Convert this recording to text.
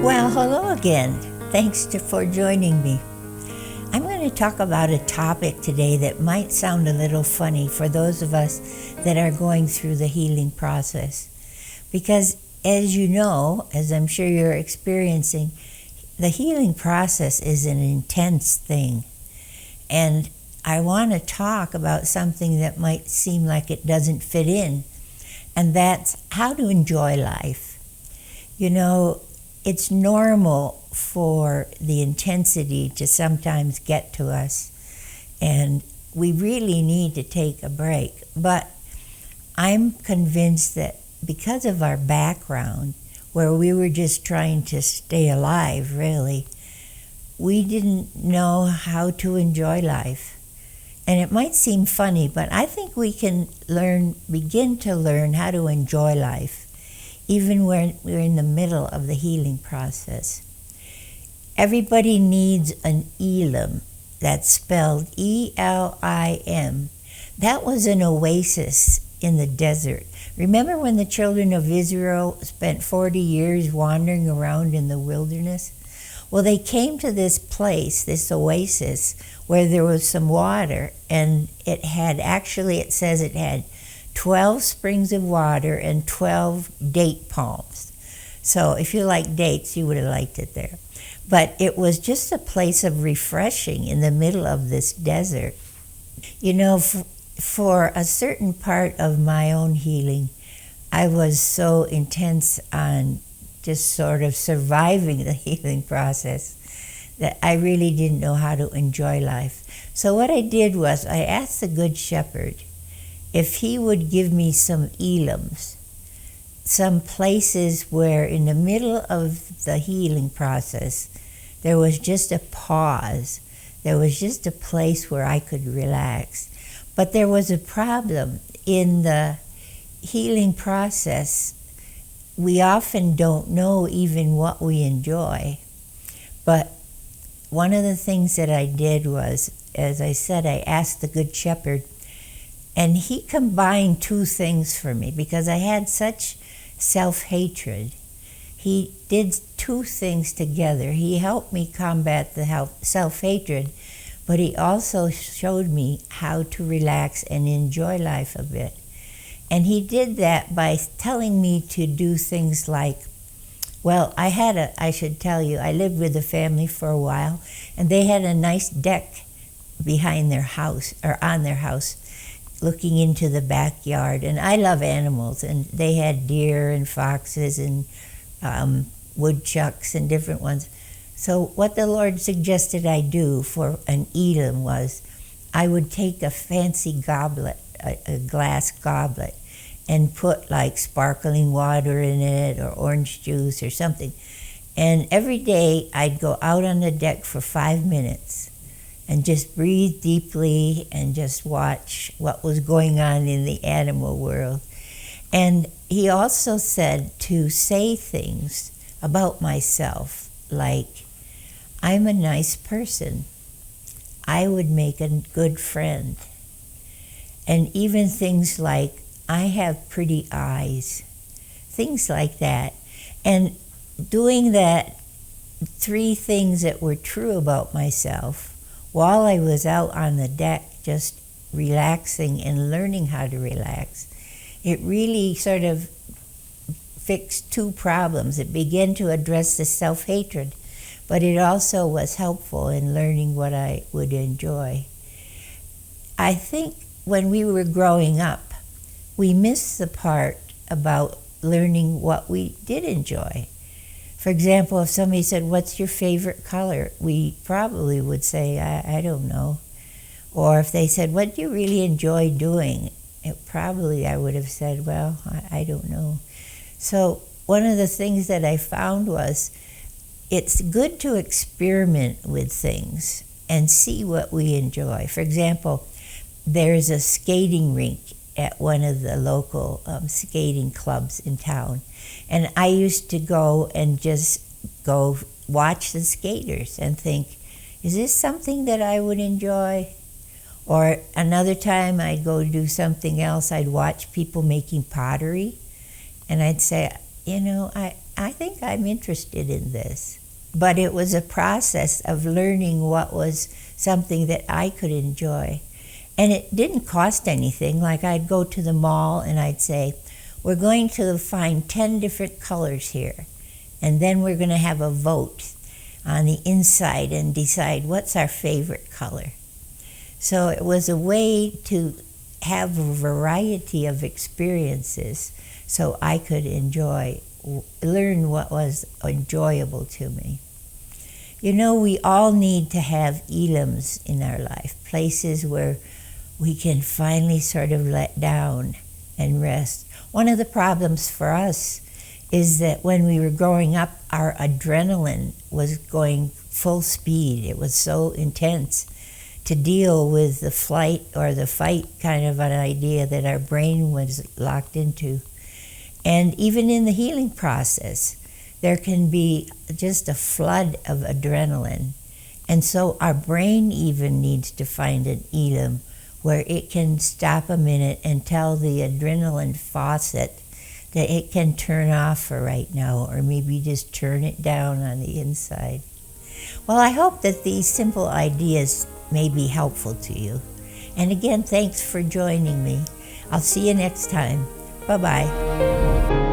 Well, hello again. For joining me. I'm going to talk about a topic today that might sound a little funny for those of us that are going through the healing process. Because as you know, as I'm sure you're experiencing, the healing process is an intense thing. And I want to talk about something that might seem like it doesn't fit in, and that's how to enjoy life. You know, it's normal for the intensity to sometimes get to us, and we really need to take a break. But I'm convinced that because of our background, where we were just trying to stay alive, really, we didn't know how to enjoy life. And it might seem funny, but I think we can begin to learn how to enjoy life, even when we're in the middle of the healing process. Everybody needs an elim. That's spelled E-L-I-M. That was an oasis in the desert. Remember when the children of Israel spent 40 years wandering around in the wilderness? Well, they came to this place, this oasis, where there was some water, and it says it had 12 springs of water and 12 date palms. So if you like dates, you would have liked it there. But it was just a place of refreshing in the middle of this desert. You know, for a certain part of my own healing, I was so intense on just sort of surviving the healing process that I really didn't know how to enjoy life. So what I did was I asked the Good Shepherd if he would give me some elims, some places where in the middle of the healing process, there was just a pause. There was just a place where I could relax. But there was a problem. In the healing process, we often don't know even what we enjoy. But one of the things that I did was, as I said, I asked the Good Shepherd, and he combined two things for me because I had such self-hatred. He did two things together. He helped me combat the self-hatred, but he also showed me how to relax and enjoy life a bit. And he did that by telling me to do things like, well, I should tell you, I lived with a family for a while, and they had a nice deck behind their house, or on their house, looking into the backyard. And I love animals, and they had deer and foxes and woodchucks and different ones. So what the Lord suggested I do for an elim was I would take a fancy goblet, a glass goblet, and put like sparkling water in it or orange juice or something. And every day I'd go out on the deck for 5 minutes and just breathe deeply and just watch what was going on in the animal world. And he also said to say things about myself like, I'm a nice person. I would make a good friend. And even things like, I have pretty eyes. Things like that. And doing that, 3 things that were true about myself while I was out on the deck just relaxing and learning how to relax, it really sort of fixed 2 problems. It began to address the self-hatred, but it also was helpful in learning what I would enjoy. I think when we were growing up, we missed the part about learning what we did enjoy. For example, if somebody said, what's your favorite color? We probably would say, I don't know. Or if they said, what do you really enjoy doing? I would have said, well, I don't know. So one of the things that I found was it's good to experiment with things and see what we enjoy. For example, there's a skating rink at one of the local skating clubs in town. And I used to go and just go watch the skaters and think, is this something that I would enjoy? Or another time I'd go do something else. I'd watch people making pottery, and I'd say, you know, I I think I'm interested in this. But it was a process of learning what was something that I could enjoy. And it didn't cost anything. Like I'd go to the mall and I'd say, we're going to find 10 different colors here. And then we're going to have a vote on the inside and decide what's our favorite color. So it was a way to have a variety of experiences so I could learn what was enjoyable to me. You know, we all need to have elims in our life, places where we can finally sort of let down and rest. One of the problems for us is that when we were growing up, our adrenaline was going full speed. It was so intense to deal with the flight or the fight kind of an idea that our brain was locked into. And even in the healing process, there can be just a flood of adrenaline. And so our brain even needs to find an elim where it can stop a minute and tell the adrenaline faucet that it can turn off for right now, or maybe just turn it down on the inside. Well, I hope that these simple ideas may be helpful to you. And again, thanks for joining me. I'll see you next time. Bye-bye.